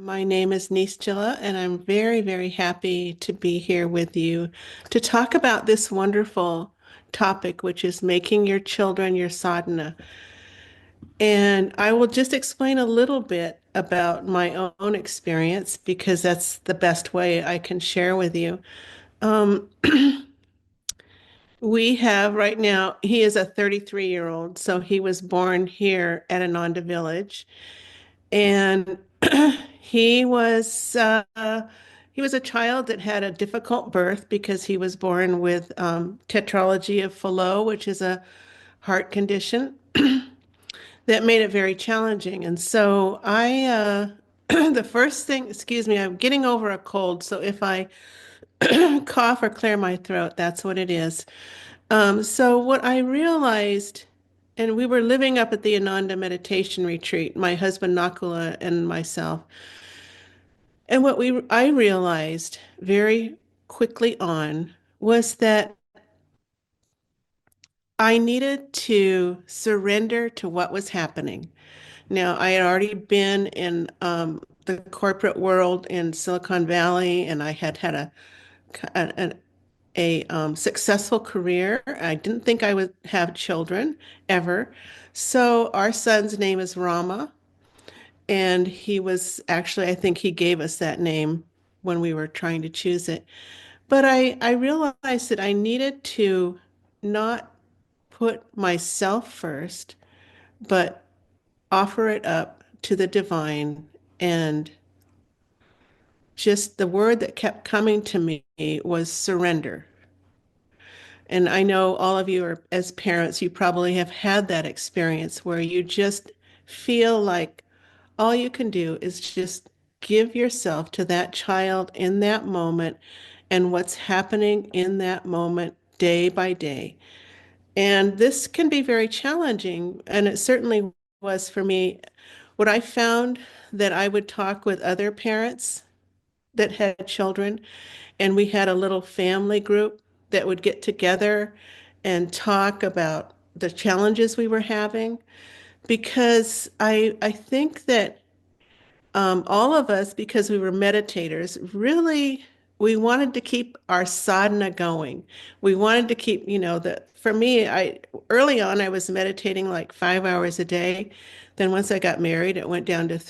My name is Nischala, and I'm very, very happy to be here with you to talk about this wonderful topic, which is making your children your sadhana. And I will just explain a little bit about my own experience because that's the best way I can share with you. Um, we have right now, he is a 33-year-old, so he was born here at Ananda Village. And he was uh, he was a child that had a difficult birth because he was born with tetralogy of Fallot, which is a heart condition that made it very challenging. And so the first thing, excuse me, I'm getting over a cold, so if I cough or clear my throat, that's what it is. So what I realized, and we were living up at the Ananda meditation retreat, my husband Nakula and myself. And what I realized very quickly on was that I needed to surrender to what was happening. Now, I had already been in the corporate world in Silicon Valley, and I had had a successful career. I didn't think I would have children ever. So our son's name is Rama, and he was actually, I think he gave us that name when we were trying to choose it. But I realized that I needed to not put myself first, but offer it up to the divine. And just the word that kept coming to me was surrender. And I know all of you are, as parents, you probably have had that experience where you just feel like all you can do is just give yourself to that child in that moment and what's happening in that moment day by day. And this can be very challenging, and it certainly was for me. What I found that I would talk with other parents that had children, and we had a little family group that would get together and talk about the challenges we were having, because I think that all of us, because we were meditators, really, we wanted to keep our sadhana going. We wanted to keep, for me, early on, I was meditating like 5 hours a day. Then once I got married, it went down to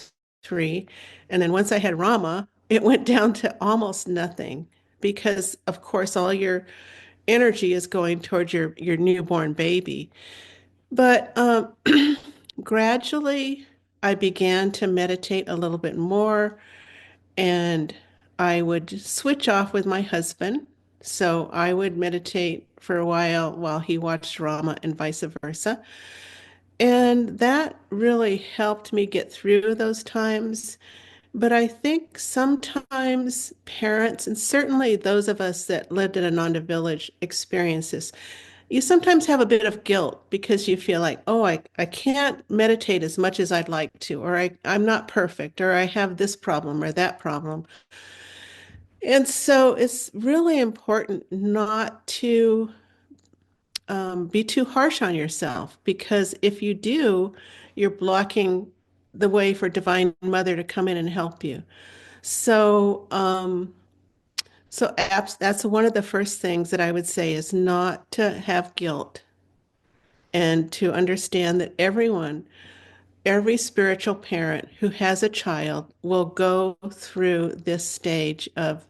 three. And then once I had Rama, it went down to almost nothing because, of course, all your energy is going towards your newborn baby. But gradually, I began to meditate a little bit more, and I would switch off with my husband. So I would meditate for a while he watched Rama and vice versa. And that really helped me get through those times. But I think sometimes parents, and certainly those of us that lived in Ananda Village, experience this. You sometimes have a bit of guilt because you feel like, oh, I can't meditate as much as I'd like to, or I'm not perfect, or I have this problem or that problem. And so it's really important not to be too harsh on yourself because if you do, you're blocking the way for Divine Mother to come in and help you. So, that's one of the first things that I would say is not to have guilt and to understand that every spiritual parent who has a child will go through this stage of,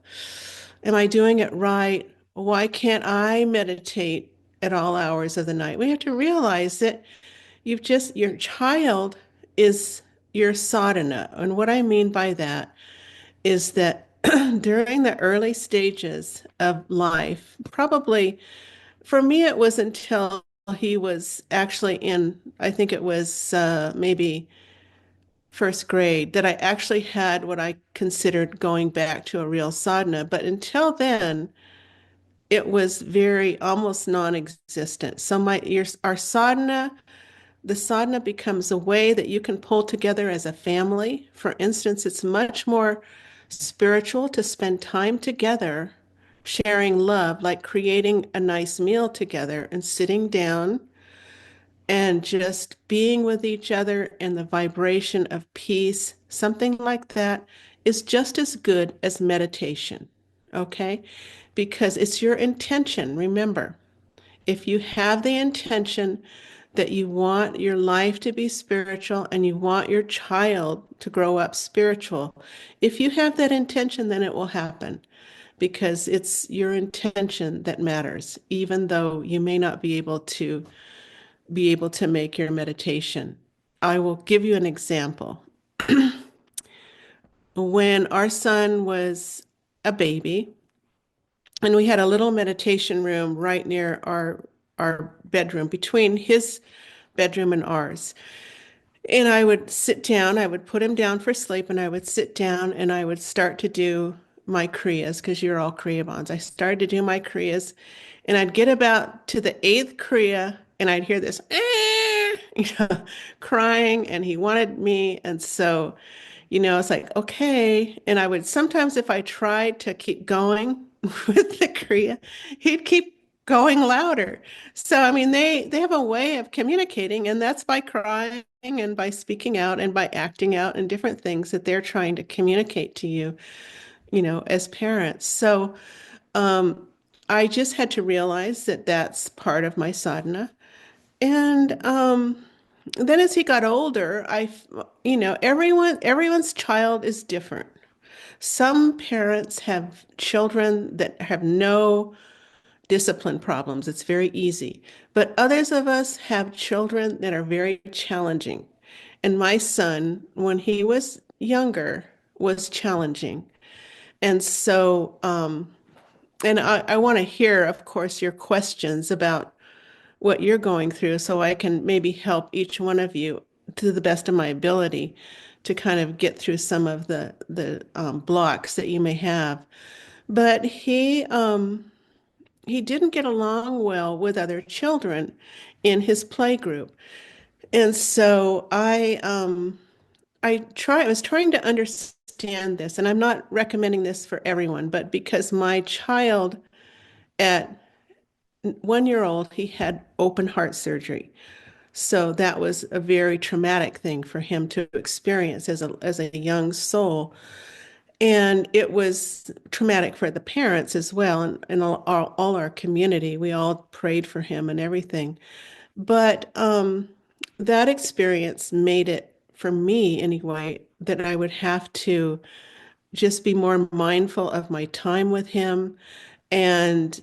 am I doing it right? Why can't I meditate at all hours of the night? We have to realize that your child is your sadhana. And what I mean by that is that during the early stages of life, probably for me, it was until he was actually in, I think it was maybe first grade, that I actually had what I considered going back to a real sadhana. But until then, it was very almost non-existent. So our sadhana, the sadhana becomes a way that you can pull together as a family. For instance, it's much more spiritual to spend time together, sharing love, like creating a nice meal together and sitting down and just being with each other in the vibration of peace. Something like that is just as good as meditation, okay? Because it's your intention. Remember, if you have the intention that you want your life to be spiritual and you want your child to grow up spiritual, if you have that intention, then it will happen because it's your intention that matters, even though you may not be able to make your meditation. I will give you an example. When our son was a baby, and we had a little meditation room right near our bedroom, between his bedroom and ours. And I would sit down, I would put him down for sleep, and I would sit down and I would start to do my kriyas, because you're all kriya bonds. I started to do my kriyas, and I'd get about to the eighth kriya, and I'd hear this, crying, and he wanted me. And so, it's like, okay. And I would sometimes, if I tried to keep going with the kriya, he'd keep going louder. So, I mean, they have a way of communicating, and that's by crying and by speaking out and by acting out and different things that they're trying to communicate to you, as parents. So, um, I just had to realize that that's part of my sadhana. And then as he got older, everyone's child is different. Some parents have children that have no discipline problems. It's very easy. But others of us have children that are very challenging. And my son, when he was younger, was challenging. And so, and I want to hear, of course, your questions about what you're going through so I can maybe help each one of you to the best of my ability to kind of get through some of the blocks that you may have. But he didn't get along well with other children in his play group. And so I was trying to understand this, and I'm not recommending this for everyone, but because my child at 1 year old, he had open heart surgery. So that was a very traumatic thing for him to experience as a young soul. And it was traumatic for the parents as well, and all our community. We all prayed for him and everything. But that experience made it, for me anyway, that I would have to just be more mindful of my time with him. And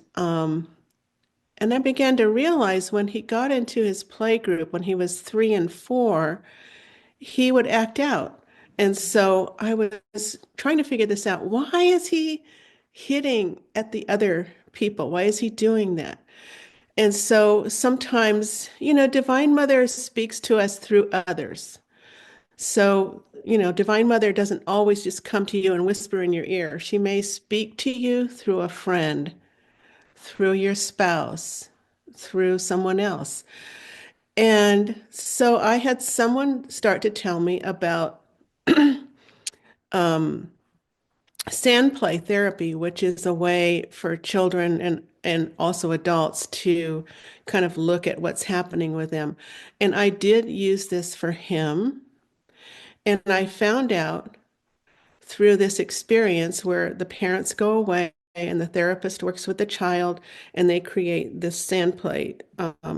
I began to realize when he got into his play group, when he was 3 and 4, he would act out. And so I was trying to figure this out. Why is he hitting at the other people? Why is he doing that? And so sometimes, Divine Mother speaks to us through others. So, Divine Mother doesn't always just come to you and whisper in your ear. She may speak to you through a friend, through your spouse, through someone else. And so I had someone start to tell me about um, sand play therapy, which is a way for children and also adults to kind of look at what's happening with them. And I did use this for him. And I found out through this experience where the parents go away and the therapist works with the child and they create this sand play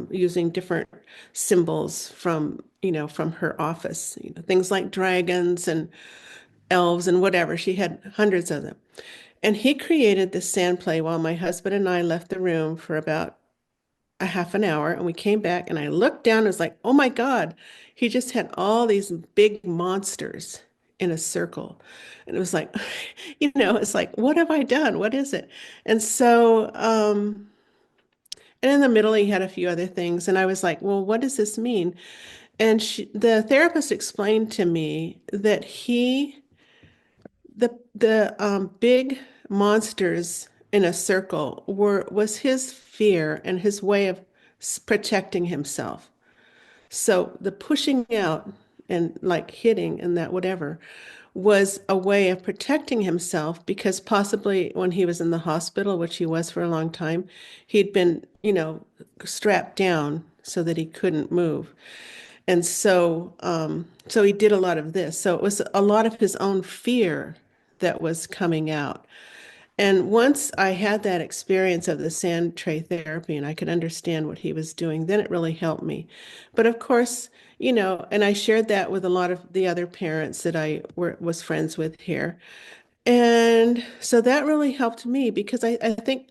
using different symbols from her office, things like dragons and elves and whatever. She had hundreds of them. And he created this sand play while my husband and I left the room for about a half an hour. And we came back and I looked down and was like, oh my God, he just had all these big monsters in a circle. And it was like, it's like, what have I done? What is it? And so, and in the middle, he had a few other things. And I was like, well, what does this mean? And the therapist explained to me that the big monsters in a circle was his fear and his way of protecting himself. So the pushing out and like hitting and that whatever was a way of protecting himself because possibly when he was in the hospital, which he was for a long time, he'd been, strapped down so that he couldn't move. And so he did a lot of this. So it was a lot of his own fear that was coming out. And once I had that experience of the sand tray therapy and I could understand what he was doing, then it really helped me. But of course, and I shared that with a lot of the other parents that was friends with here. And so that really helped me because I think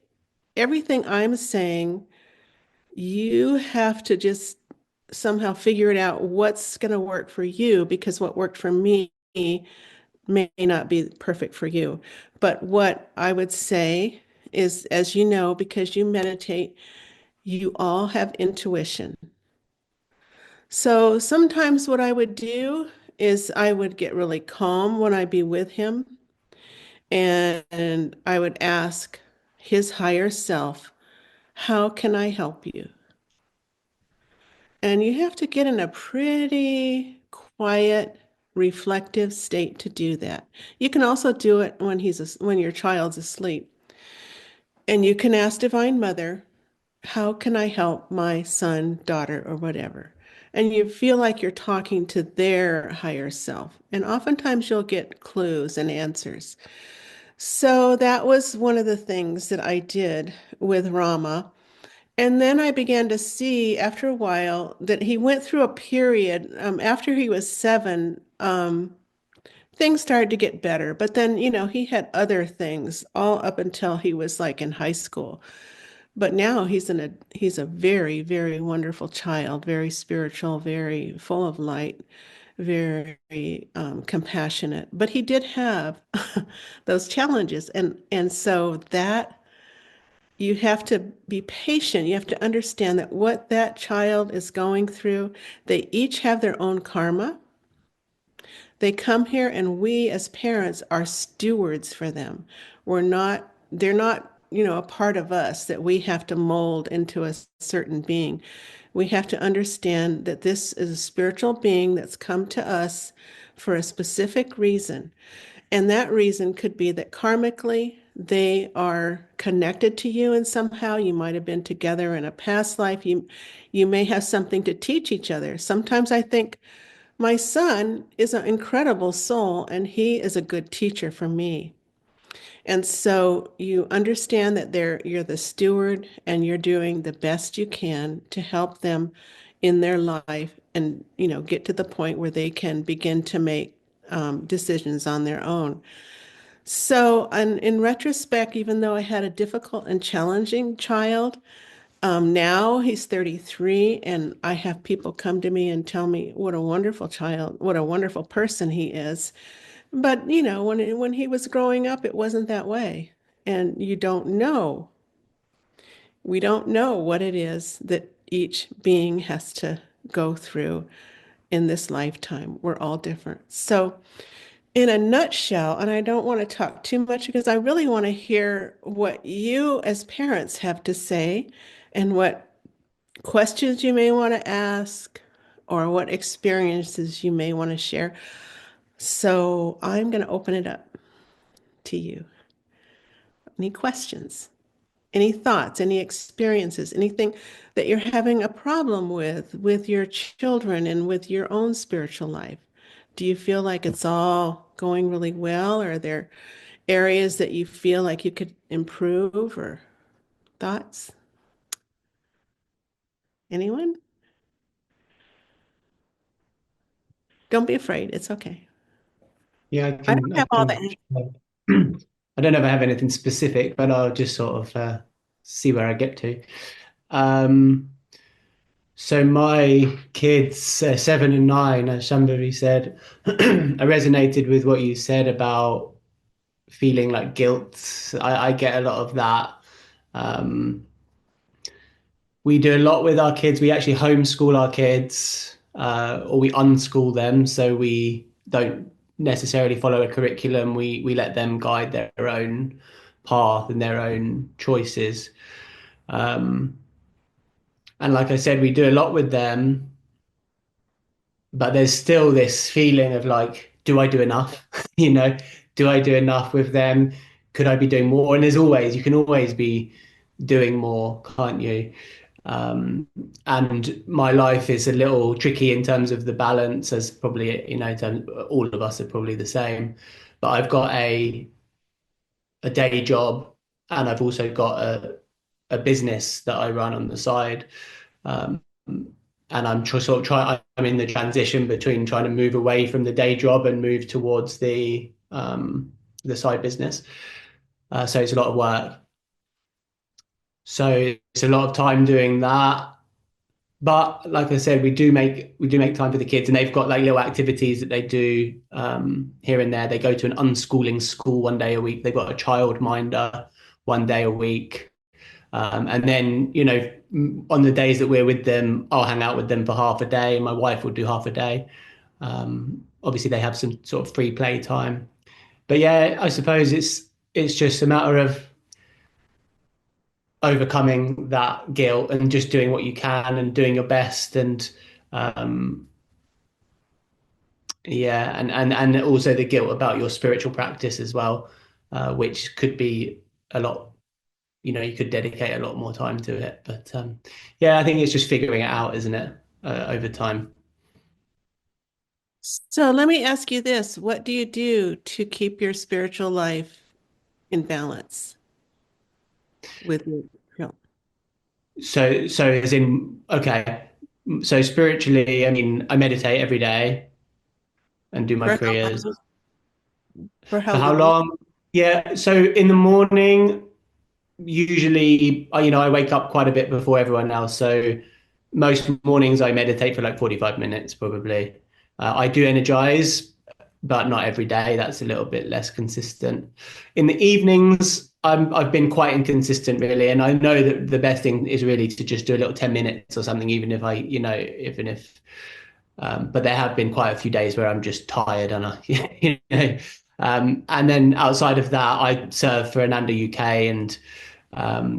everything I'm saying, you have to just somehow figure it out what's going to work for you because what worked for me may not be perfect for you. But what I would say is, as you know, because you meditate, you all have intuition. So sometimes what I would do is I would get really calm when I'd be with him and I would ask his higher self, how can I help you? And you have to get in a pretty quiet, reflective state to do that. You can also do it when your child's asleep. And you can ask Divine Mother, how can I help my son, daughter, or whatever? And you feel like you're talking to their higher self. And oftentimes you'll get clues and answers. So that was one of the things that I did with Rama. And then I began to see after a while that he went through a period after he was 7. Things started to get better, but then, he had other things all up until he was like in high school. But now he's a very, very wonderful child, very spiritual, very full of light, very compassionate. But he did have those challenges, and so that you have to be patient. You have to understand that what that child is going through, they each have their own karma. They come here and we as parents are stewards for them. They're not, a part of us that we have to mold into a certain being. We have to understand that this is a spiritual being that's come to us for a specific reason. And that reason could be that karmically they are connected to you and somehow you might have been together in a past life. You may have something to teach each other. Sometimes I think my son is an incredible soul and he is a good teacher for me. And so you understand that you're the steward and you're doing the best you can to help them in their life and, get to the point where they can begin to make decisions on their own. So, and in retrospect, even though I had a difficult and challenging child, now he's 33, and I have people come to me and tell me what a wonderful child, what a wonderful person he is. But, when he was growing up, it wasn't that way. And you don't know. We don't know what it is that each being has to go through in this lifetime. We're all different. So, in a nutshell, and I don't want to talk too much because I really want to hear what you as parents have to say and what questions you may want to ask or what experiences you may want to share. So I'm going to open it up to you. Any questions? Any thoughts, any experiences, anything that you're having a problem with your children and with your own spiritual life? Do you feel like it's all going really well? Or are there areas that you feel like you could improve or thoughts? Anyone? Don't be afraid. It's okay. Yeah, I don't I have all can. the I don't know if I have anything specific, but I'll just sort of see where I get to. Um, so my kids, 7 and 9, as somebody said, I resonated with what you said about feeling like guilt. I get a lot of that. Um, we do a lot with our kids. We actually homeschool our kids, or we unschool them. So we don't necessarily follow a curriculum. We let them guide their own path and their own choices. Um, and like I said, we do a lot with them, but there's still this feeling of like, do I do enough? You know, do I do enough with them? Could I be doing more? And you can always be doing more, can't you? Um, and my life is a little tricky in terms of the balance, as probably, in terms, all of us are probably the same. But I've got a day job, and I've also got a business that I run on the side. Um, and I'm in the transition between trying to move away from the day job and move towards the side business. So it's a lot of work. So it's a lot of time doing that. But like I said, we do make time for the kids, and they've got like little activities that they do here and there. They go to an unschooling school one day a week. They've got a child minder one day a week. And then, on the days that we're with them, I'll hang out with them for half a day. My wife will do half a day. Obviously, they have some sort of free play time. But yeah, I suppose it's just a matter of overcoming that guilt and just doing what you can and doing your best. And um, yeah, and also the guilt about your spiritual practice as well, which could be a lot. You could dedicate a lot more time to it. But yeah, I think it's just figuring it out, isn't it, over time. So let me ask you this. What do you do to keep your spiritual life in balance with your children? So as in, okay, so spiritually, I mean, I meditate every day and do my For how prayers. long? For how For how long? long? Yeah, so in the morning, usually, I wake up quite a bit before everyone else. So most mornings I meditate for like 45 minutes, probably. I do energize, but not every day. That's a little bit less consistent. In the evenings, I've been quite inconsistent, really. And I know that the best thing is really to just do a little 10 minutes or something, even if even if but there have been quite a few days where I'm just tired and and then outside of that, I serve for Ananda UK, and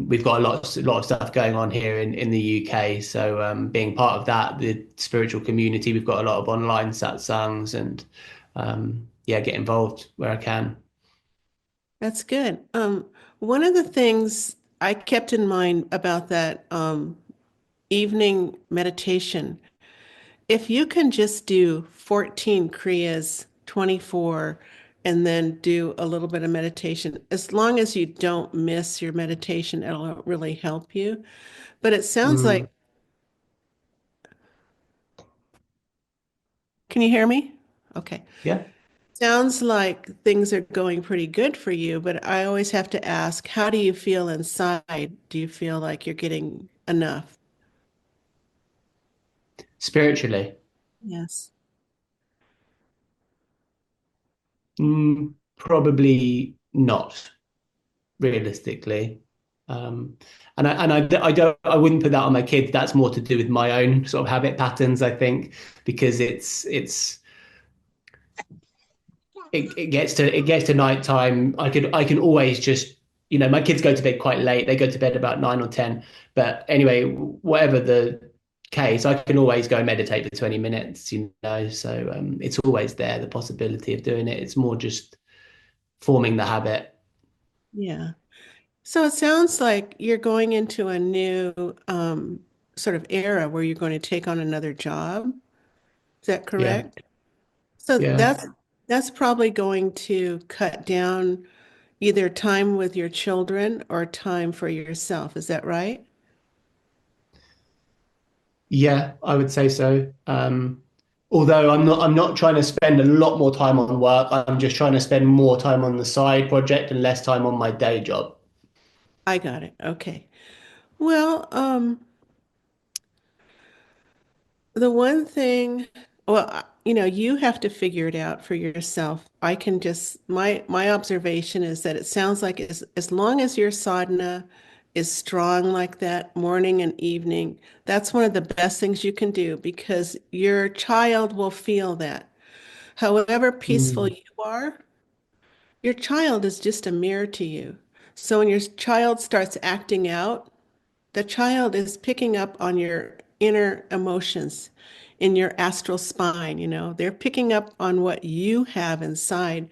we've got a lot of stuff going on here in the UK. So being part of that, the spiritual community, we've got a lot of online satsangs, and yeah, get involved where I can. That's good. One of the things I kept in mind about that evening meditation, if you can just do 14 Kriyas, 24, and then do a little bit of meditation, as long as you don't miss your meditation, it'll really help you. But it sounds Mm, like, can you hear me? Okay. yeah, Sounds like things are going pretty good for you, but I always have to ask, how do you feel inside? Do you feel like you're getting enough? spiritually. Yes. Probably not, realistically. Um, I wouldn't put that on my kids. That's more to do with my own sort of habit patterns, I think, because it gets to nighttime. I can always just, my kids go to bed quite late. They go to bed about 9 or 10. But anyway, whatever the case, I can always go meditate for 20 minutes. So it's always there, the possibility of doing it. It's more just forming the habit. Yeah. So it sounds like you're going into a new sort of era where you're going to take on another job. Is that Yeah, correct? So yeah. that's probably going to cut down either time with your children or time for yourself. Is that right? Yeah, I would say so. Although I'm not trying to spend a lot more time on work. I'm just trying to spend more time on the side project and less time on my day job. I got it. Okay. Well, the one thing, well, you have to figure it out for yourself. I can just my observation is that it sounds like as long as your sadhana is strong like that morning and evening, that's one of the best things you can do because your child will feel that. However peaceful Mm, you are, your child is just a mirror to you. So when your child starts acting out, the child is picking up on your inner emotions in your astral spine, they're picking up on what you have inside.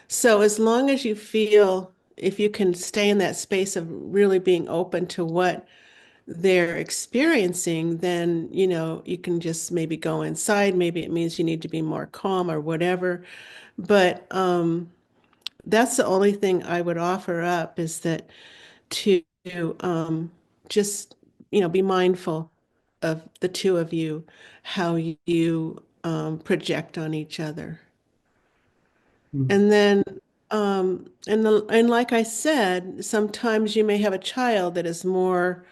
So as long as you feel, if you can stay in that space of really being open to what they're experiencing, then, you can just maybe go inside. Maybe it means you need to be more calm or whatever. But that's the only thing I would offer up is that to just, be mindful of the two of you, how you project on each other. Mm. And then, and like I said, sometimes you may have a child that is more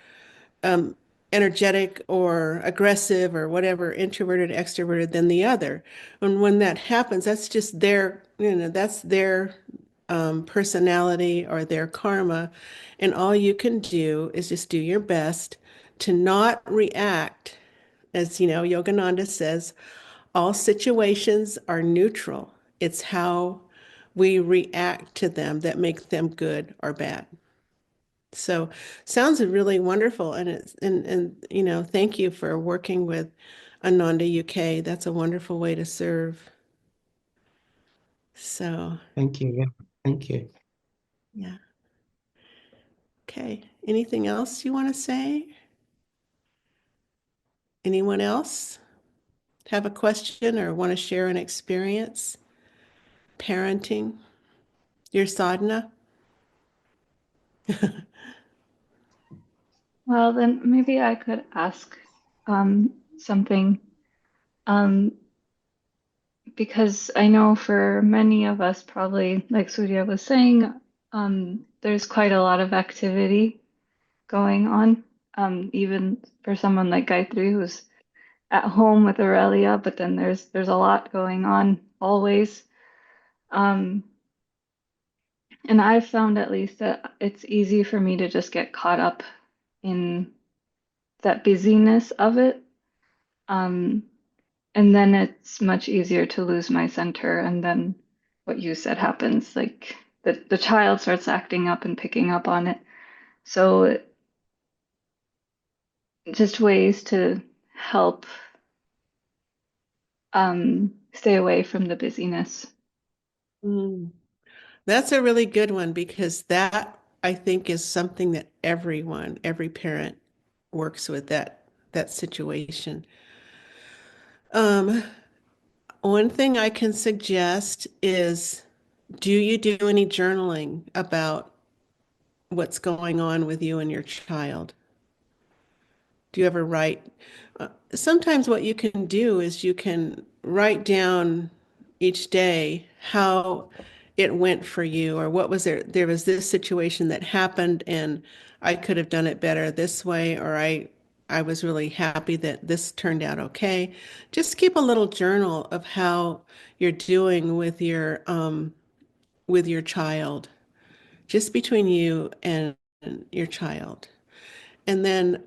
um, energetic or aggressive or whatever, introverted, extroverted than the other. And when that happens, that's just that's their personality or their karma. And all you can do is just do your best to not react. As you know, Yogananda says, all situations are neutral. It's how we react to them that makes them good or bad. So sounds really wonderful. And thank you for working with Ananda UK. That's a wonderful way to serve. So, Thank you. Yeah. Thank you. yeah. Okay. Anything else you want to say? Anyone else have a question or want to share an experience parenting your sadhana? Well, then maybe I could ask something, um, because I know for many of us, probably like Surya was saying, there's quite a lot of activity going on. Even for someone like Gayatri who's at home with Aurelia, but then there's a lot going on always. Um, and I've found at least that it's easy for me to just get caught up in that busyness of it. Um, and then it's much easier to lose my center. And then what you said happens, like the child starts acting up and picking up on it. So just ways to help stay away from the busyness. Mm. That's a really good one because that I think is something that every parent works with that situation. Um, One thing I can suggest is do you do any journaling about what's going on with you and your child? Do you ever write? Sometimes what you can do is you can write down each day how it went for you, or what was there. There was this situation that happened, and I could have done it better this way, or I was really happy that this turned out okay. Just keep a little journal of how you're doing with your child, just between you and your child. And then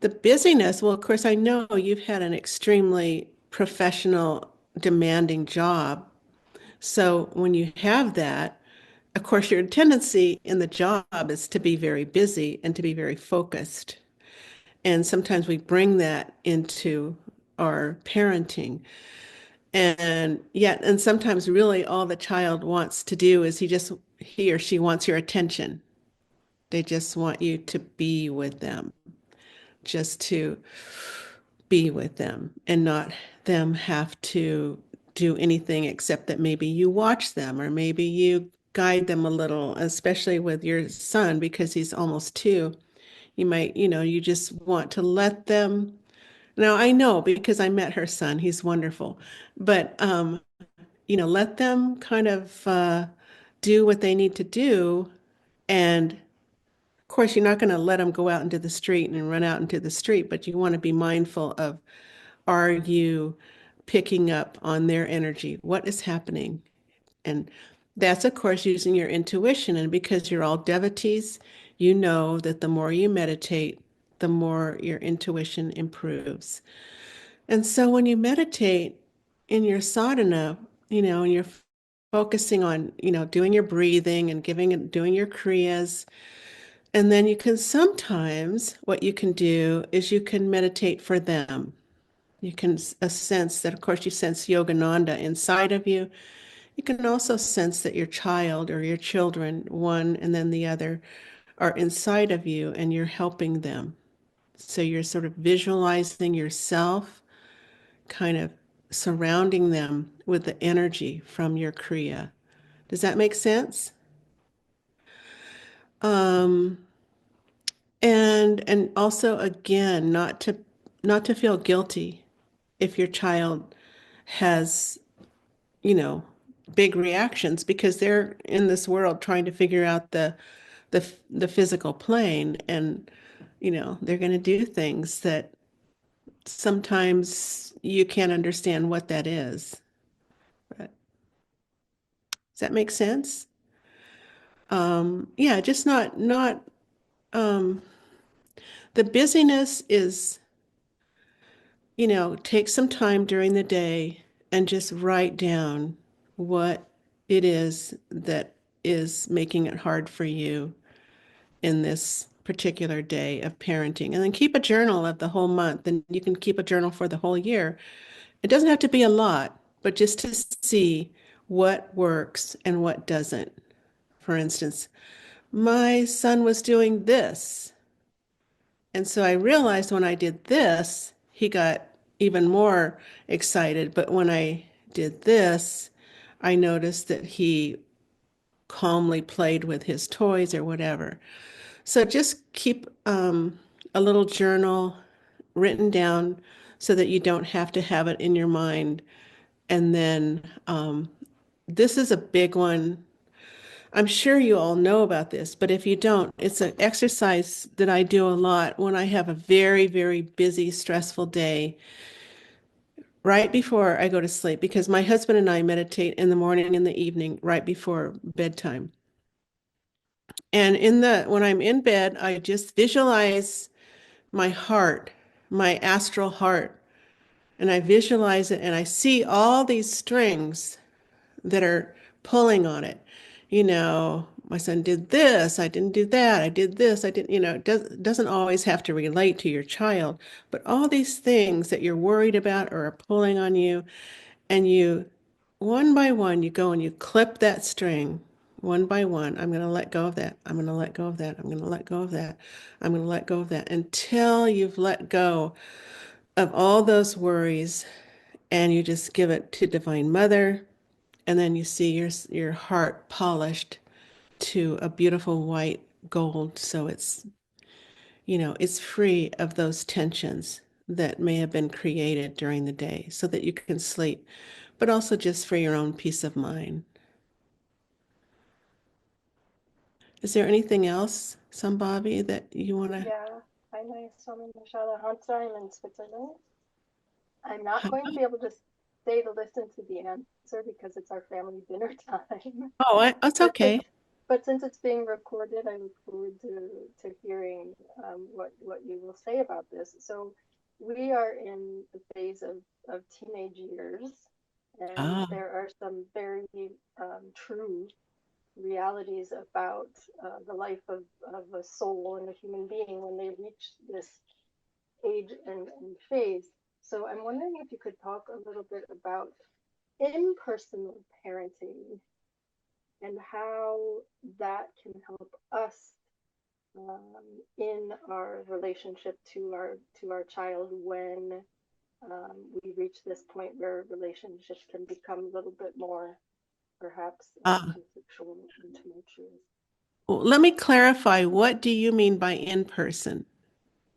the busyness, well, of course, I know you've had an extremely professional, demanding job. So when you have that, of course, your tendency in the job is to be very busy and to be very focused. And sometimes we bring that into our parenting. And sometimes really all the child wants to do is he or she wants your attention. They just want you to be with them, just to be with them and not them have to do anything except that maybe you watch them or maybe you guide them a little, especially with your son because he's almost 2. You might, you just want to let them. Now, I know because I met her son, he's wonderful, but let them kind of do what they need to do. And of course, you're not going to let them go out into the street and run out into the street, but you want to be mindful of, are you picking up on their energy? What is happening? And that's, of course, using your intuition. And because you're all devotees, you know that the more you meditate, the more your intuition improves. And so when you meditate in your sadhana, and you're focusing on, doing your breathing and doing your kriyas, and then you can sometimes, what you can do is you can meditate for them. You can sense that, of course, you sense Yogananda inside of you. You can also sense that your child or your children, one and then the other, are inside of you and you're helping them. So you're sort of visualizing yourself, kind of surrounding them with the energy from your Kriya. Does that make sense? Um, and also again, not to feel guilty if your child has, you know, big reactions because they're in this world trying to figure out the physical plane, and they're going to do things that sometimes you can't understand what that is. But does that make sense? Yeah, just not um, the busyness is, take some time during the day and just write down what it is that is making it hard for you in this particular day of parenting. And then keep a journal of the whole month, and you can keep a journal for the whole year. It doesn't have to be a lot, but just to see what works and what doesn't. For instance, my son was doing this. And so I realized when I did this, he got even more excited. But when I did this, I noticed that he calmly played with his toys or whatever. So just keep a little journal written down so that you don't have to have it in your mind. And then this is a big one. I'm sure you all know about this, but if you don't, it's an exercise that I do a lot when I have a very, very busy, stressful day right before I go to sleep, because my husband and I meditate in the morning and the evening right before bedtime. And when I'm in bed, I just visualize my heart, my astral heart, and I visualize it and I see all these strings that are pulling on it. My son did this, I didn't do that, I did this, I didn't, doesn't always have to relate to your child, but all these things that you're worried about or are pulling on you, and one by one, you go and you clip that string one by one. I'm going to let go of that. I'm going to let go of that. I'm going to let go of that. I'm going to let go of that until you've let go of all those worries, and you just give it to Divine Mother, and then you see your heart polished to a beautiful white gold. So it's free of those tensions that may have been created during the day so that you can sleep, but also just for your own peace of mind. Is there anything else, Sambhavi, that you want to? Yeah. Hi, nice Swami Nischala. I'm in Switzerland. I'm not going to be able to stay to listen to the answer because it's our family dinner time. That's But okay. since it's being recorded, I look forward to hearing what you will say about this. So we are in the phase of teenage years, and Ah, there are some very true realities about the life of a soul and a human being when they reach this age and phase. So I'm wondering if you could talk a little bit about impersonal parenting and how that can help us in our relationship to our child when we reach this point where relationships can become a little bit more perhaps ah. conflictual and tumultuous. Well, let me clarify. What do you mean by in person?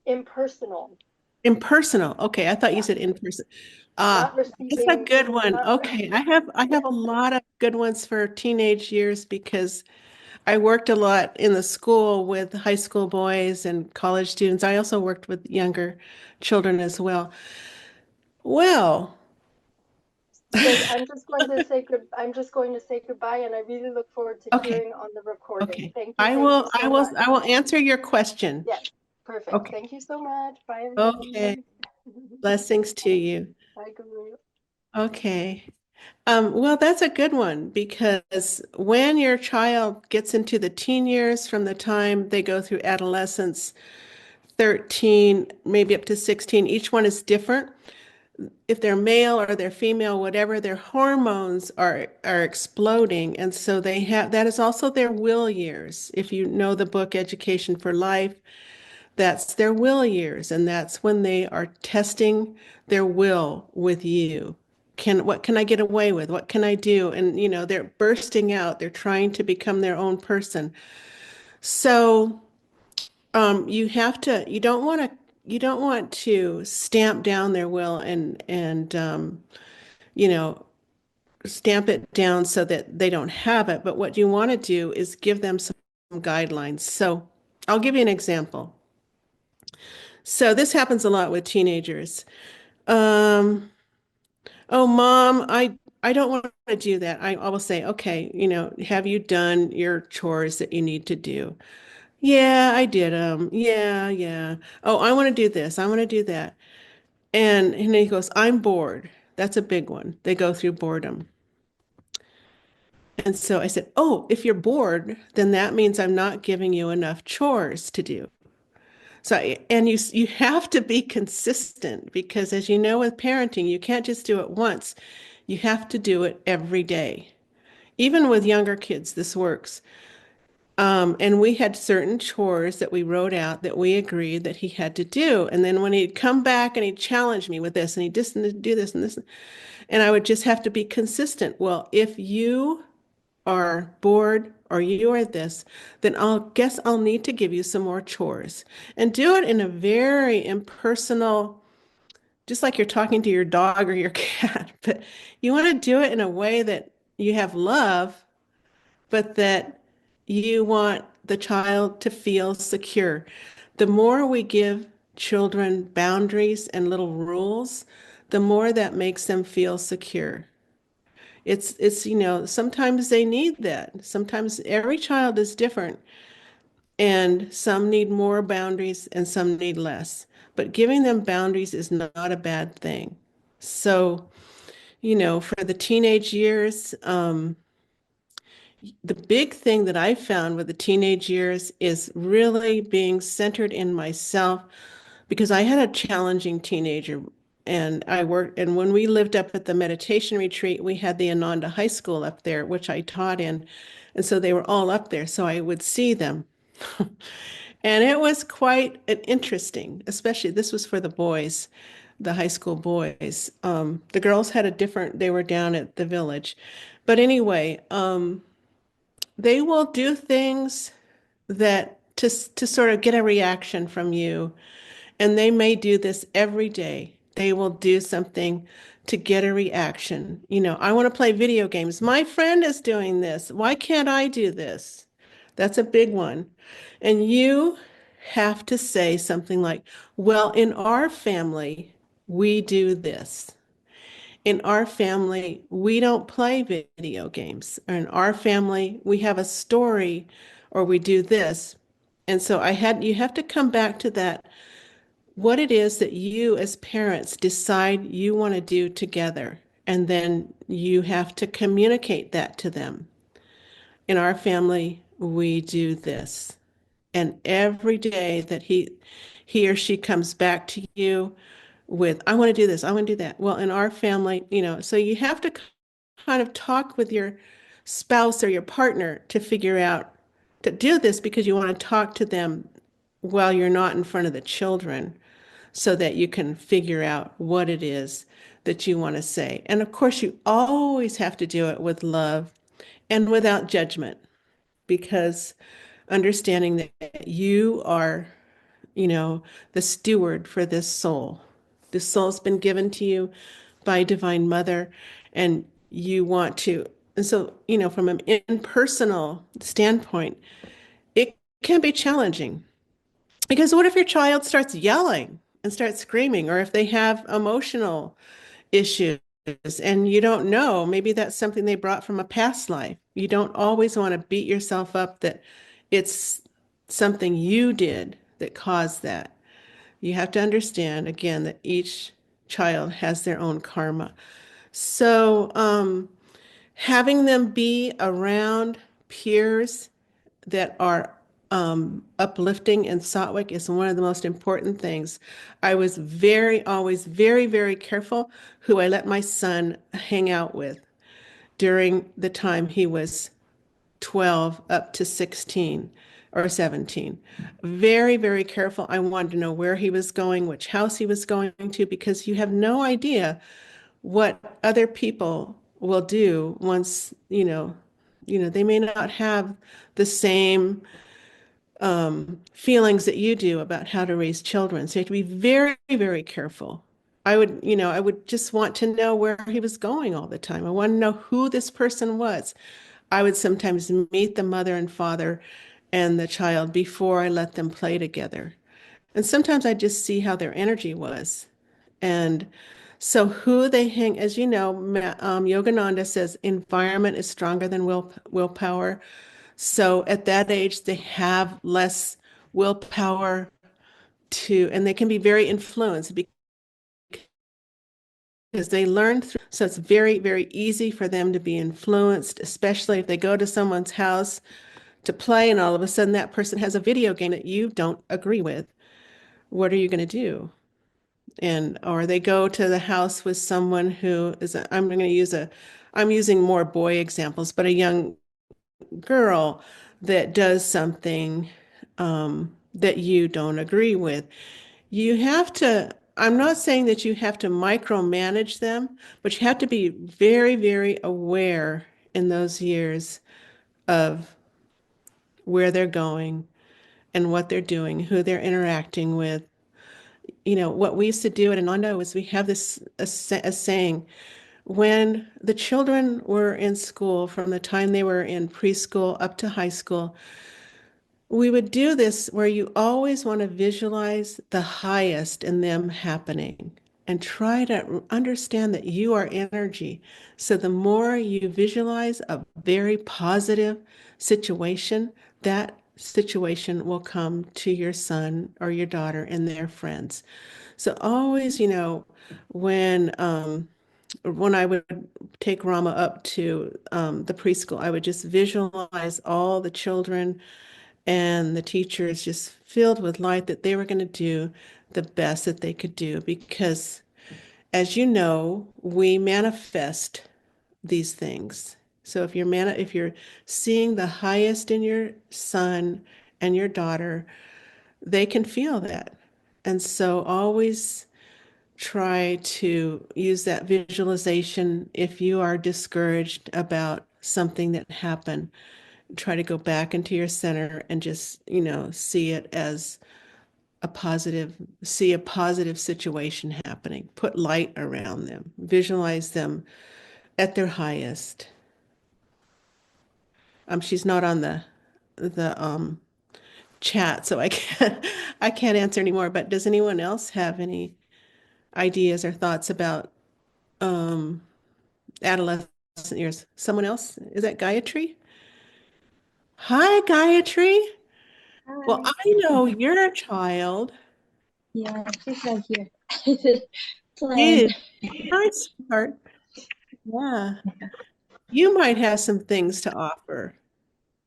Impersonal, Impersonal. Okay, I thought you yeah, said in person. not That's a receiving, good one. not Okay, I have a lot of good ones for teenage years because I worked a lot in the school with high school boys and college students. I also worked with younger children as well. Well, So I'm just going to say I'm just going to say goodbye, and I really look forward to okay, hearing on the recording. okay. Thank I you will, I so will, much. I will answer your question. Yes, perfect. Okay. Thank you so much. Bye, Okay. everybody. Blessings to you. Bye, Guru. Okay. Well, that's a good one because when your child gets into the teen years, from the time they go through adolescence, 13, maybe up to 16, each one is different. if they're male or they're female, whatever, their hormones are exploding. And so they have, that is also their will years. If you know the book Education for Life, that's their will years, and that's when they are testing their will with you. What can I get away with? What can I do? And they're bursting out. They're trying to become their own person. So you don't want to stamp down their will and you know stamp it down so that they don't have it. But what you want to do is give them some guidelines. So I'll give you an example. So this happens a lot with teenagers. Um, oh, mom, I don't want to do that. I will say, okay, have you done your chores that you need to do? Yeah, I did them. Yeah, yeah. Oh, I want to do this. I want to do that. And then he goes, I'm bored. That's a big one. They go through boredom. And so I said, oh, if you're bored, then that means I'm not giving you enough chores to do. So, and you have to be consistent because as you know with parenting, you can't just do it once. You have to do it every day. Even with younger kids, this works. And we had certain chores that we wrote out that we agreed that he had to do. And then when he'd come back and he'd challenge me with this and he'd just do this and this, and I would just have to be consistent. Well, if you are bored or you are this, then I'll need to give you some more chores and do it in a very impersonal, just like you're talking to your dog or your cat, but you want to do it in a way that you have love, but that you want the child to feel secure. The more we give children boundaries and little rules, the more that makes them feel secure. It's sometimes they need that. Sometimes every child is different, and some need more boundaries and some need less. But giving them boundaries is not a bad thing. So, for the teenage years, the big thing that I found with the teenage years is really being centered in myself because I had a challenging teenager and and when we lived up at the meditation retreat, we had the Ananda High School up there, which I taught in. And so they were all up there, so I would see them. And it was quite an interesting, especially this was for the boys, the high school boys. The girls had a different, they were down at the village. But anyway, they will do things that to sort of get a reaction from you. And they may do this every day. They will do something to get a reaction. I want to play video games. My friend is doing this. Why can't I do this? That's a big one. And you have to say something like, well, in our family, we do this. In our family, we don't play video games. Or in our family, we have a story or we do this. And so you have to come back to that, what it is that you as parents decide you want to do together. And then you have to communicate that to them. In our family, we do this. And every day that he or she comes back to you with, I want to do this, I want to do that. Well, in our family, so you have to kind of talk with your spouse or your partner to figure out to do this because you want to talk to them while you're not in front of the children so that you can figure out what it is that you want to say. And of course, you always have to do it with love and without judgment because understanding that you are, the steward for this soul. This soul's been given to you by Divine Mother, and you want to. And so, from an impersonal standpoint, it can be challenging because what if your child starts yelling and starts screaming, or if they have emotional issues and you don't know, maybe that's something they brought from a past life. You don't always want to beat yourself up that it's something you did that caused that. You have to understand, again, that each child has their own karma. So, having them be around peers that are uplifting in Satwik is one of the most important things. I was always very, very careful who I let my son hang out with during the time he was 12 up to 16 or 17. Very, very careful. I wanted to know where he was going, which house he was going to, because you have no idea what other people will do once, they may not have the same feelings that you do about how to raise children. So you have to be very, very careful. I would just want to know where he was going all the time. I want to know who this person was. I would sometimes meet the mother and father and the child before I let them play together. And sometimes I just see how their energy was. And so who they hang, as you know, Yogananda says environment is stronger than willpower. So at that age, they have less willpower and they can be very influenced because they learn through. So it's very, very easy for them to be influenced, especially if they go to someone's house to play and all of a sudden that person has a video game that you don't agree with. What are you going to do? Or they go to the house with someone who is, I'm using more boy examples, but a young girl that does something that you don't agree with. I'm not saying that you have to micromanage them, but you have to be very, very aware in those years of where they're going and what they're doing, who they're interacting with. What we used to do at Ananda was we have a saying, when the children were in school, from the time they were in preschool up to high school, we would do this where you always want to visualize the highest in them happening and try to understand that you are energy. So the more you visualize a very positive situation, that situation will come to your son or your daughter and their friends. So always, when I would take Rama up to the preschool, I would just visualize all the children and the teachers just filled with light that they were going to do the best that they could do because, as you know, we manifest these things. So if you're seeing the highest in your son and your daughter, they can feel that. And so always try to use that visualization if you are discouraged about something that happened. Try to go back into your center and just, see it as see a positive situation happening. Put light around them. Visualize them at their highest. She's not on the chat, so I can't answer anymore. But does anyone else have any ideas or thoughts about um, adolescent years? Someone else? Is that Gayatri? Hi, Gayatri. Well, Hi. I know you're a child. Yeah, she's not here. Playing. Dude, hi, sweetheart. Yeah, you might have some things to offer.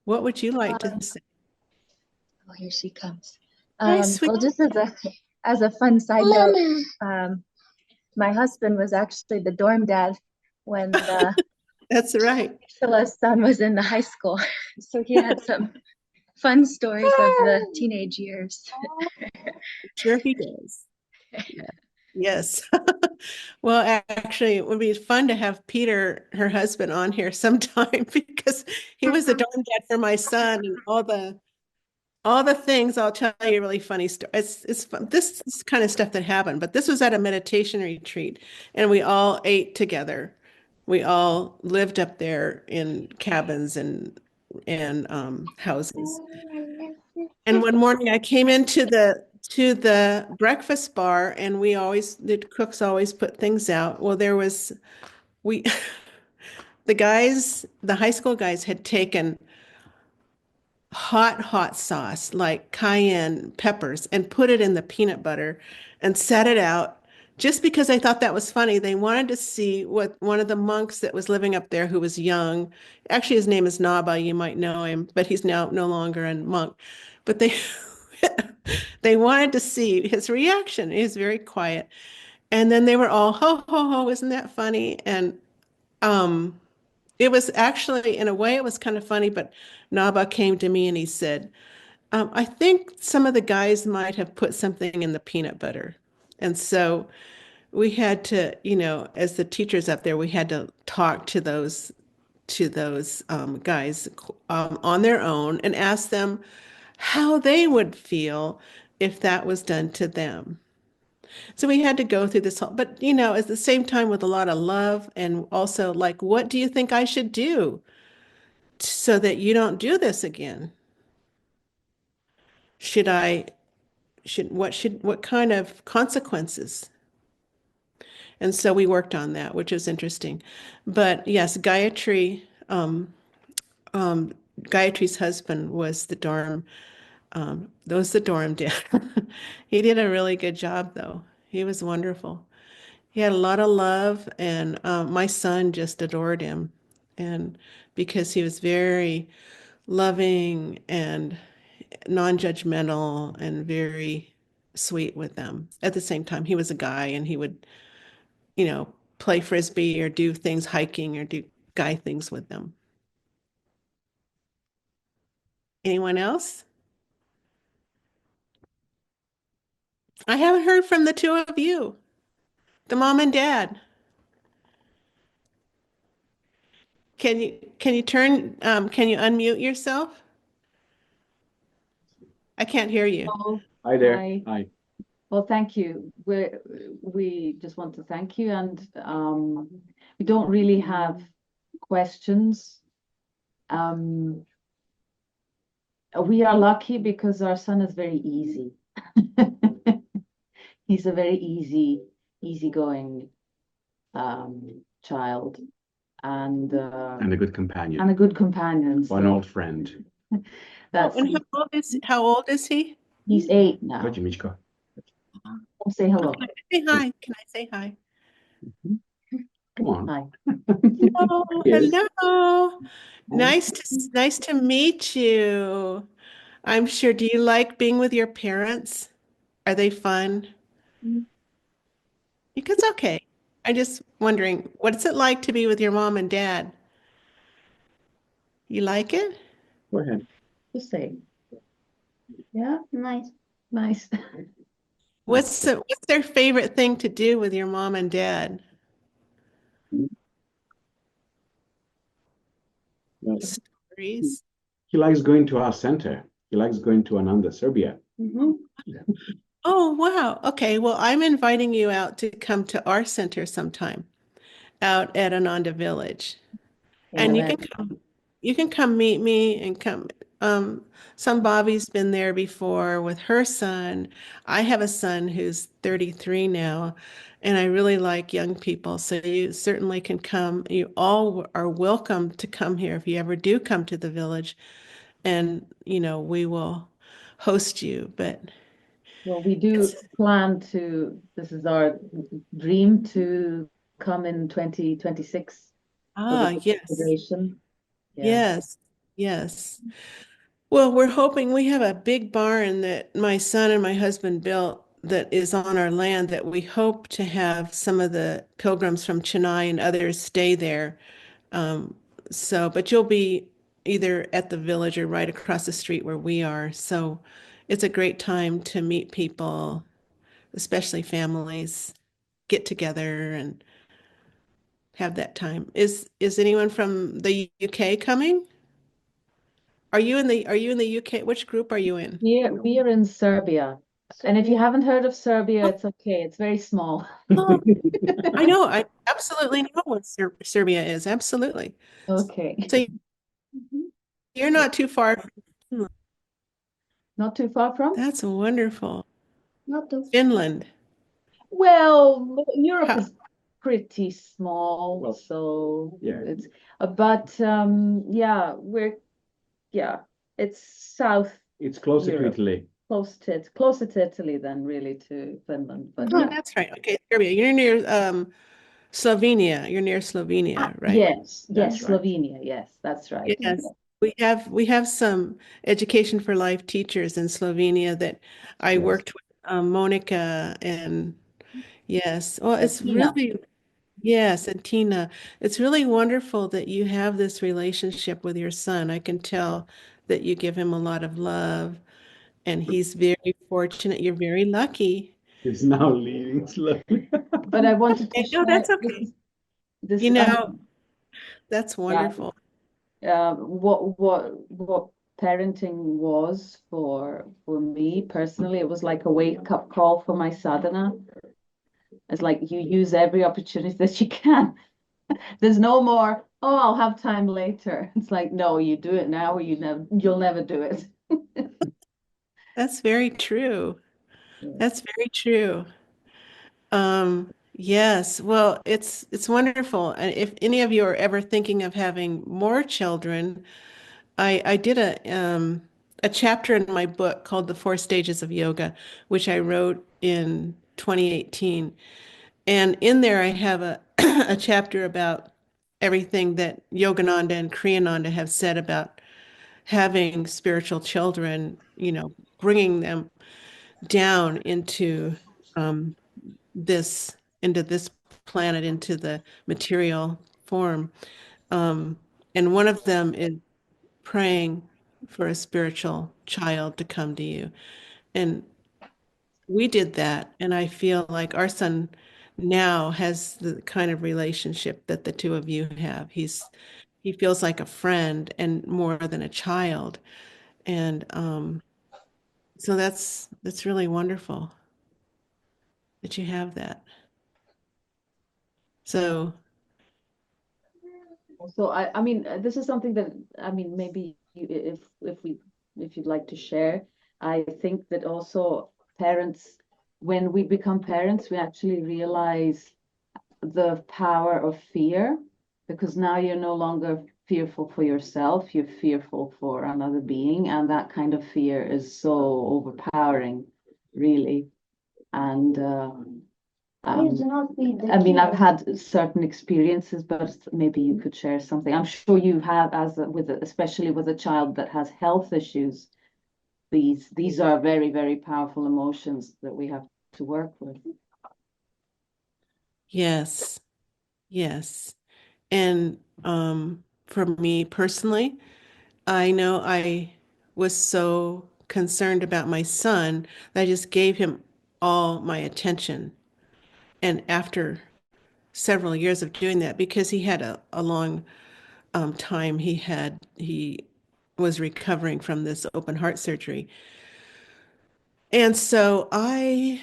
What would you like to say? Oh, here she comes. Hi, sweet. Well, just as a fun side note, my husband was actually the dorm dad when That's right. Nischala's son was in the high school. So he had some fun stories of the teenage years. Sure he does. Yeah. Yes. Well, actually, it would be fun to have Peter, her husband, on here sometime because he was the dorm dad for my son and all the things. I'll tell you a really funny story. It's fun. This is kind of stuff that happened, but this was at a meditation retreat and we all ate together. We all lived up there in cabins and houses. And one morning I came into the breakfast bar and the cooks always put things out. Well, we the high school guys had taken hot sauce like cayenne peppers and put it in the peanut butter and set it out just because I thought that was funny. They wanted to see what one of the monks that was living up there who was young. Actually, his name is Naba. You might know him, but he's now no longer a monk. But they they wanted to see his reaction. He was very quiet. And then they were all ho ho ho, isn't that funny? And um it was actually, in a way, it was kind of funny, but Naba came to me and he said, I think some of the guys might have put something in the peanut butter. And so we had to, as the teachers up there, we had to talk to those guys on their own and ask them how they would feel if that was done to them. So we had to go through this whole, but at the same time with a lot of love and also like, what do you think I should do so that you don't do this again? Should I, what kind of consequences? And so we worked on that, which was interesting. But yes, um, Gayatri's husband was the dorm dad. He did a really good job, though. He was wonderful. He had a lot of love, and my son just adored him. And because he was very loving and non-judgmental and very sweet with them. At the same time, he was a guy and he would, play frisbee or do things hiking or do guy things with them. Anyone else? I haven't heard from the two of you, the mom and dad. Can you unmute yourself? I can't hear you. Oh, Hi there. hi. Hi. Well, thank you. We just want to thank you, and we don't really have questions. We are lucky because our son is very easy. He's a very easygoing child, and And a good companion. a good companion. An So old friend. that's And how old is he? he's 8 now. Chodź, Mićko. Come say hello. Can I say hi? Can I say hi? Come on. Hi. Oh, Yes. hello. Nice to meet you. I'm sure. Do you like being with your parents? Are they fun? Because okay. I'm just wondering, what's it like to be with your mom and dad? You like it? Go ahead. Just say. Yeah, nice. Nice. What's their favorite thing to do with your mom and dad? Well, Stories. he likes going to our center. He likes going to Ananda, Serbia. Oh, wow. Okay. Well, I'm inviting you out to come to our center sometime out at Ananda Village. And you can come meet me and come. Some Bobby's been there before with her son. I have a son who's 33 now, and I really like young people. So you certainly can come. You all are welcome to come here if you ever do come to the village, and we will host you. But Well, we do plan to, this is our dream to come in 2026 for the yes, celebration. Yeah. yes, yes. Well, we're hoping we have a big barn that my son and my husband built that is on our land that we hope to have some of the pilgrims from Chennai and others stay there. But you'll be either at the village or right across the street where we are. So it's a great time to meet people, especially families, get together and have that time. Is anyone from the UK coming? Are you in the UK? Which group are you in? We are in Serbia. And if you haven't heard of Serbia, it's okay. It's very small. Oh, I know. I absolutely know what Serbia is. Absolutely. Okay. So you're not too far from Finland. Not too far from? That's wonderful. Not too Finland. Well, Europe How, is pretty small, Well, so yeah. it's but yeah, it's South It's closer to Europe. Italy. closer to Italy than really to Finland. But Oh, yeah. that's right. Okay, Serbia. You're near Slovenia. You're near Slovenia, right? Yes, That's right. Slovenia. Yes, that's right. Yes. We have some education for life teachers in Slovenia that I Yes. worked with, Monica, and yes. Well, it's Tina. really, yes, and Tina. It's really wonderful that you have this relationship with your son. I can tell that you give him a lot of love, and he's very fortunate. You're very lucky. He's now leaving slowly. But I wanted to No, share that's okay. this. You I know, mean, that's yeah, wonderful. what parenting was for me personally. It was like a wake up call for my sadhana. It's like you use every opportunity that you can. There's no more, oh, I'll have time later. It's like, no, you do it now or you'll never do it. That's very true. Yeah. That's very true. Yes. Well, it's wonderful. And if any of you are ever thinking of having more children, I did a chapter in my book called The Four Stages of Yoga, which I wrote in 2018. And in there I have a a chapter about everything that Yogananda and Kriyananda have said about having spiritual children, bringing them down um, this into this planet, into the material form. Um, and one of them is praying for a spiritual child to come to you. And we did that. And I feel like our son now has the kind of relationship that the two of you have. He feels like a friend and more than a child. And so that's really wonderful that you have that. So So I mean, this is something that I mean, maybe if you'd like to share, I think that also parents, when we become parents, we actually realize the power of fear, because now you're no longer fearful for yourself, you're fearful for another being, and that kind of fear is so overpowering, really. And I mean, I've had certain experiences, but maybe you could share something. I'm sure you have, especially with a child that has health issues. These are very, very powerful emotions that we have to work with. yes, yes. And for me personally, I know I was so concerned about my son that I just gave him all my attention. And after several years of doing that, because he had a long time, he was recovering from this open heart surgery. And so I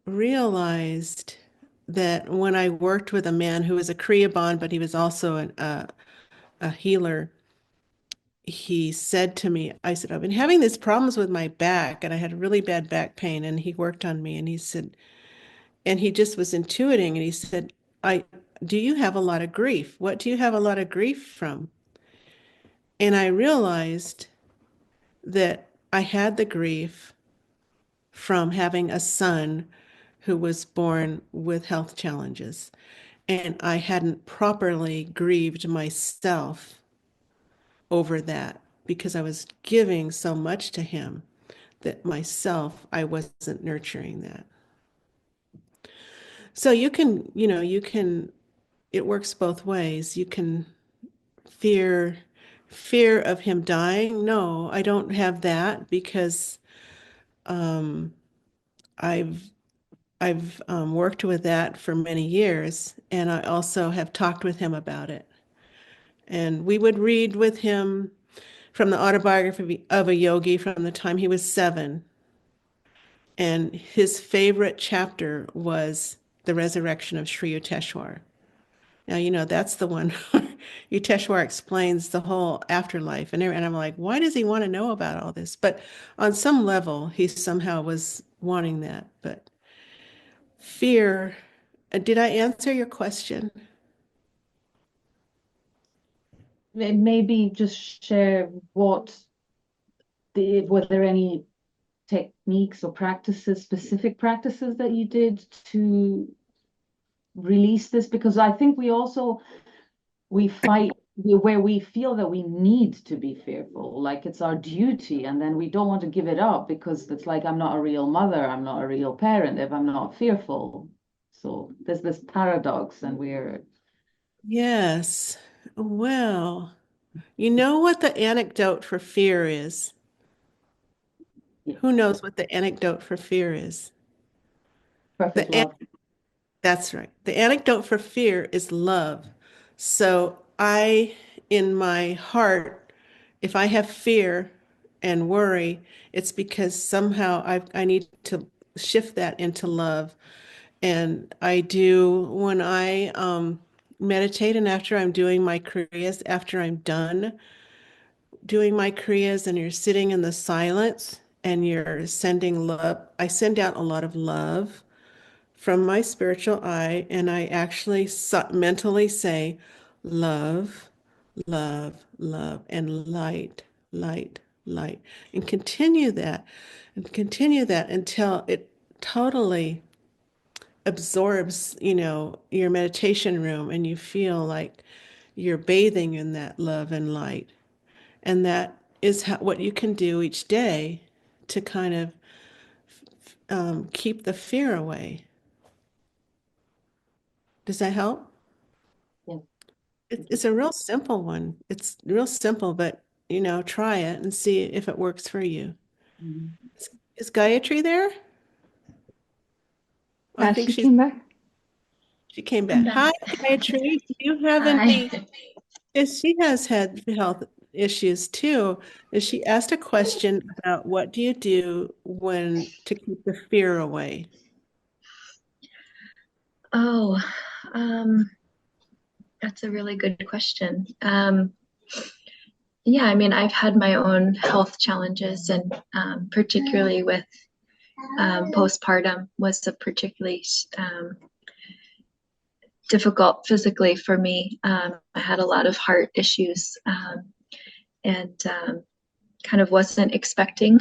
realized that when I worked with a man who was a Kriya Bond, but he was also a healer, he said to me, I said, I've been having these problems with my back, and I had really bad back pain. And he worked on me, and he said, and he just was intuiting, and he said, do you have a lot of grief? What do you have a lot of grief from? And I realized that I had the grief from having a son who was born with health challenges. And I hadn't properly grieved myself over that because I was giving so much to him that myself, I wasn't nurturing that. So it works both ways. You can fear of him dying. No, I don't have that because um, I've I've worked with that for many years, and I also have talked with him about it. And we would read with him from the autobiography of a yogi from the time he was 7. And his favorite chapter was the resurrection of Sri Yukteswar. Now, that's the one Yukteswar explains the whole afterlife. And I'm like, why does he want to know about all this? But on some level, he somehow was wanting that. But fear, did I answer your question? Maybe just share were there any techniques or practices, specific practices that you did to release this? Because I think we fight where we feel that we need to be fearful, like it's our duty, and then we don't want to give it up because it's like, I'm not a real mother, I'm not a real parent if I'm not fearful. So there's this paradox, and we're Yes. Well, you know what the antidote for fear is? yeah, Who knows what the antidote for fear is? perfect The an- love. that's right. The antidote for fear is love. So in my heart, if I have fear and worry, it's because somehow I need to shift that into love. And I do when I meditate and after I'm doing my kriyas, after I'm done doing my kriyas and you're sitting in the silence and you're sending love, I send out a lot of love from my spiritual eye and I actually mentally say love, love, love, and light, light, light, and continue that until it totally absorbs, your meditation room and you feel like you're bathing in that love and light. And that is what you can do each day to kind of keep the fear away. Does that help? Yeah. It's a real simple one. It's real simple, but try it and see if it works for you. Mhm. Is Gayatri there? I Yeah, think she came back. she came I'm back. Hi, back. Gayatri. Do you have Hi. any? Yes, she has had health issues too. And she asked a question about what do you do when to keep the fear away? Oh, that's a really good question. Yeah, I mean, I've had my own health challenges, and particularly with postpartum was a particularly difficult physically for me. I had a lot of heart issues, and kind of wasn't expecting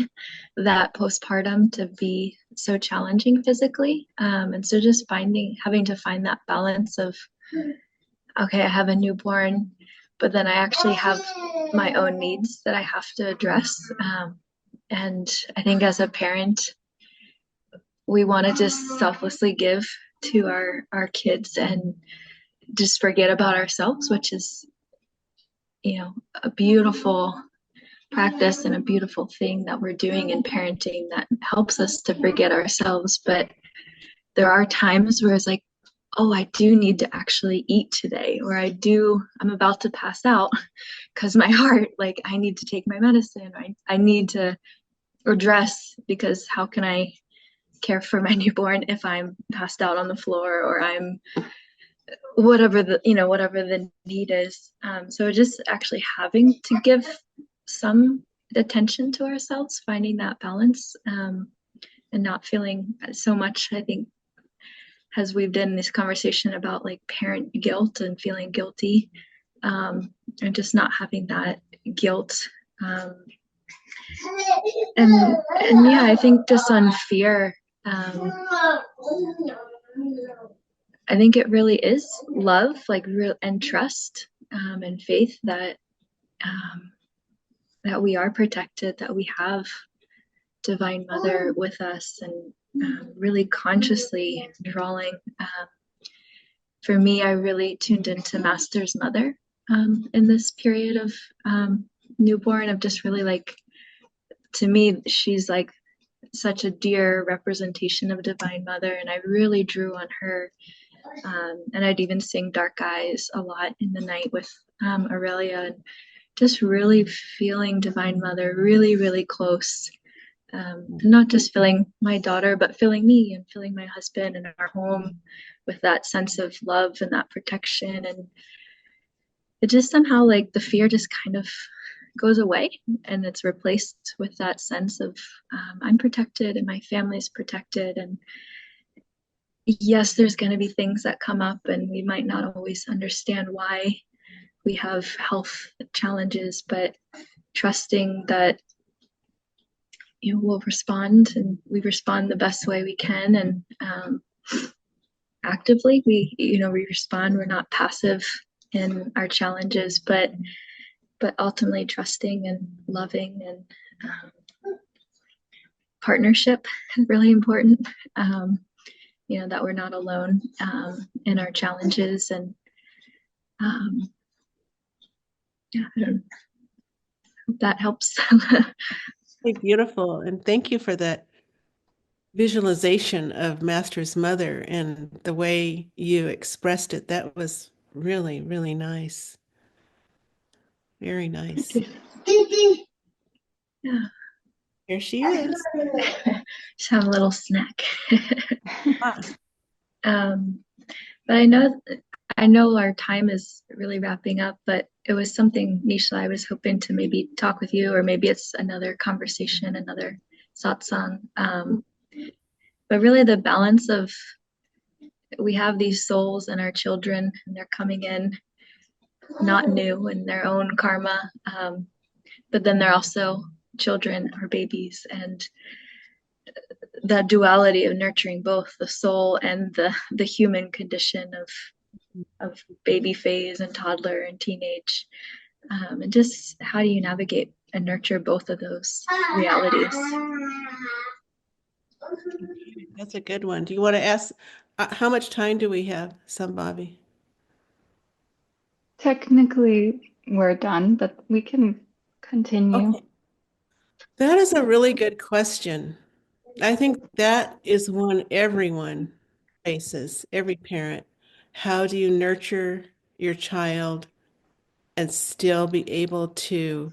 that postpartum to be so challenging physically. And so just having to find that balance of, okay, I have a newborn, but then I actually have my own needs that I have to address. And I think as a parent, we want to just selflessly give to our kids and just forget about ourselves, which is, a beautiful practice and a beautiful thing that we're doing in parenting that helps us to forget ourselves. But there are times where it's like, oh, I do need to actually eat today, or I'm about to pass out because my heart, like, I need to take my medicine. I need to, or dress, because how can I care for my newborn if I'm passed out on the floor, or I'm whatever the need is. So just actually having to give some attention to ourselves, finding that balance, and not feeling so much, I think, as we've done this conversation about like parent guilt and feeling guilty, and just not having that guilt. And yeah, I think just on fear, I think it really is love, like real, and trust, and faith that we are protected, that we have Divine Mother with us, and really consciously drawing. For me, I really tuned into Master's Mother in this period of newborn, of just really like, to me, she's like such a dear representation of Divine Mother, and I really drew on her. And I'd even sing Dark Eyes a lot in the night with Aurelia, and just really feeling Divine Mother really, really close. Not just feeling my daughter, but feeling me and feeling my husband and our home with that sense of love and that protection. And it just somehow, like, the fear just kind of goes away, and it's replaced with that sense of I'm protected and my family's protected. And yes, there's going to be things that come up, and we might not always understand why we have health challenges, but trusting that we'll respond, and we respond the best way we can, and actively we respond. We're not passive in our challenges, but ultimately trusting and loving, and partnership is really important. That we're not alone in our challenges, and yeah, I don't hope that helps. Beautiful. And thank you for that visualization of Master's mother and the way you expressed it. That was really, really nice. Very nice. Yeah. Here she is. Just have a little snack. Ah, But I know our time is really wrapping up, but it was something, Nischala, I was hoping to maybe talk with you, or maybe it's another conversation, another satsang. But really the balance of, we have these souls and our children, and they're coming in not new in their own karma, but then they're also children or babies, and the duality of nurturing both the soul and the human condition of baby phase and toddler and teenage, and just how do you navigate and nurture both of those realities? that's a good one. Do you want to ask how much time do we have, Sambhavi? Technically, we're done, but we can continue. Okay. That is a really good question. I think that is one everyone faces, every parent. How do you nurture your child and still be able to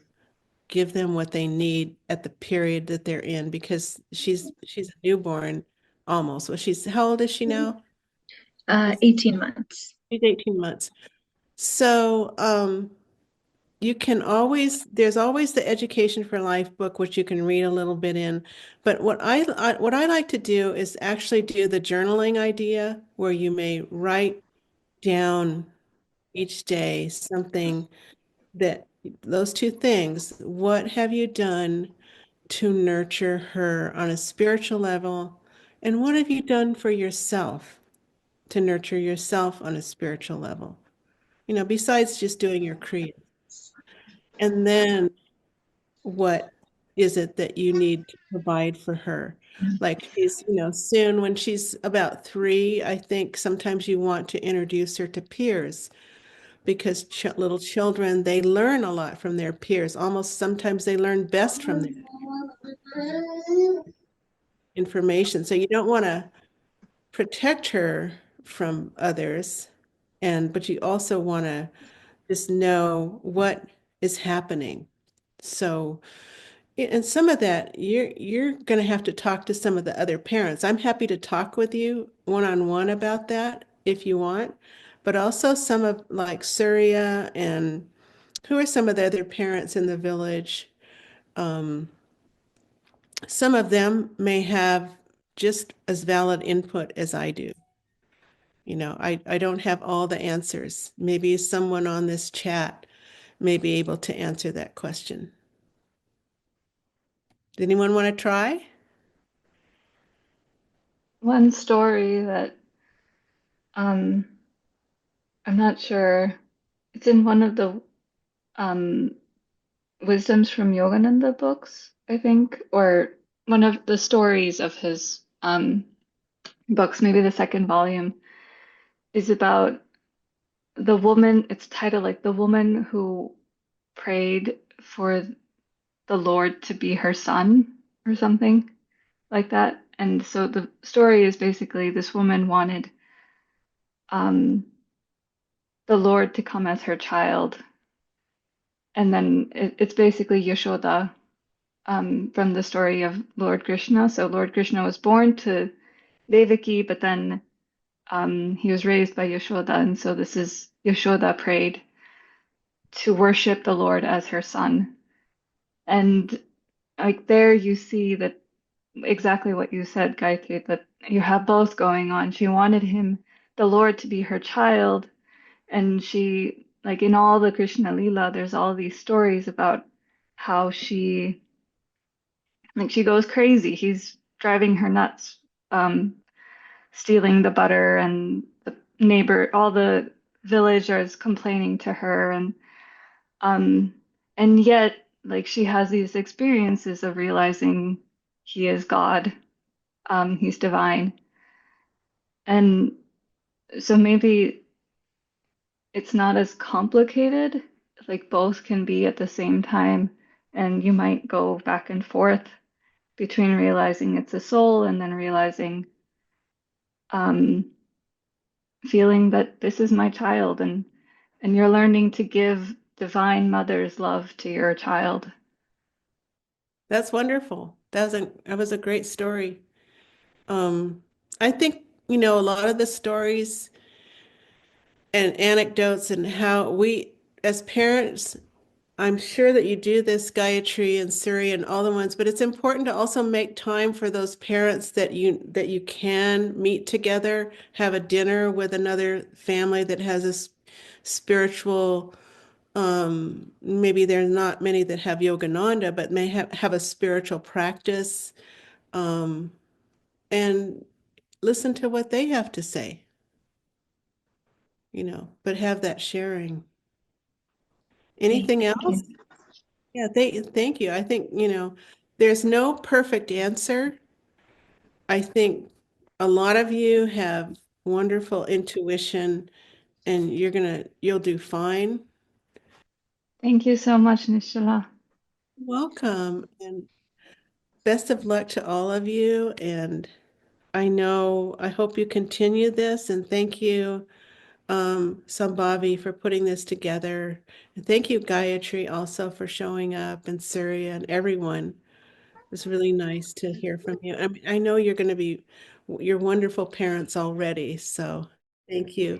give them what they need at the period that they're in? Because she's a newborn almost. Well, how old is she now? 18 months. She's 18 months. So, there's always the Education for Life book, which you can read a little bit in. But what I like to do is actually do the journaling idea, where you may write down each day something that those two things. What have you done to nurture her on a spiritual level? And what have you done for yourself to nurture yourself on a spiritual level? Besides just doing your creed. And then what is it that you need to provide for her? Like soon when she's about 3, I think sometimes you want to introduce her to peers because little children, they learn a lot from their peers. Almost sometimes they learn best from their information. So you don't want to protect her from others, but you also want to just know what is happening. So, and some of that you're going to have to talk to some of the other parents. I'm happy to talk with you one-on-one about that if you want, but also some of like Surya and who are some of the other parents in the village. Um, some of them may have just as valid input as I do. I don't have all the answers. Maybe someone on this chat may be able to answer that question. Does anyone want to try? One story that um, I'm not sure, it's in one of the um, Wisdoms from Yogananda books, I think, or one of the stories of his books, maybe the second volume, is about the woman. It's titled like The Woman Who Prayed for the Lord to be her son, or something like that. And so the story is basically this woman wanted um, the Lord to come as her child. And then it's basically Yashoda from the story of Lord Krishna. So Lord Krishna was born to Devaki, but then he was raised by Yashoda. And so this is Yashoda prayed to worship the Lord as her son. And like there you see that exactly what you said, Gayatri, that you have both going on. She wanted him, the Lord, to be her child. And she, like in all the Krishna Lila, there's all these stories about how she Like she goes crazy. He's driving her nuts, stealing the butter, and the neighbor, all the villagers complaining to her, um, and yet, like she has these experiences of realizing he is God, he's divine, and so maybe it's not as complicated. Like both can be at the same time, and you might go back and forth between realizing it's a soul and then realizing, um, feeling that this is my child, and you're learning to give divine mother's love to your child. That's wonderful. That was a great story. Um, I think, a lot of the stories and anecdotes and how we, as parents, I'm sure that you do this, Gayatri and Surya and all the ones, but it's important to also make time for those parents that you can meet together, have a dinner with another family that has a spiritual, maybe there's not many that have Yogananda, but may have a spiritual practice, um, and listen to what they have to say, but have that sharing. Okay, Anything thank else? you. Yeah, thank you. I think, there's no perfect answer. I think a lot of you have wonderful intuition and you'll do fine. Thank you so much, Nischala. Welcome and best of luck to all of you. And I hope you continue this and thank you, Sambhavi, for putting this together. And thank you, Gayatri, also for showing up, and Surya and everyone. It's really nice to hear from you. I mean, I know you're wonderful parents already, so thank you.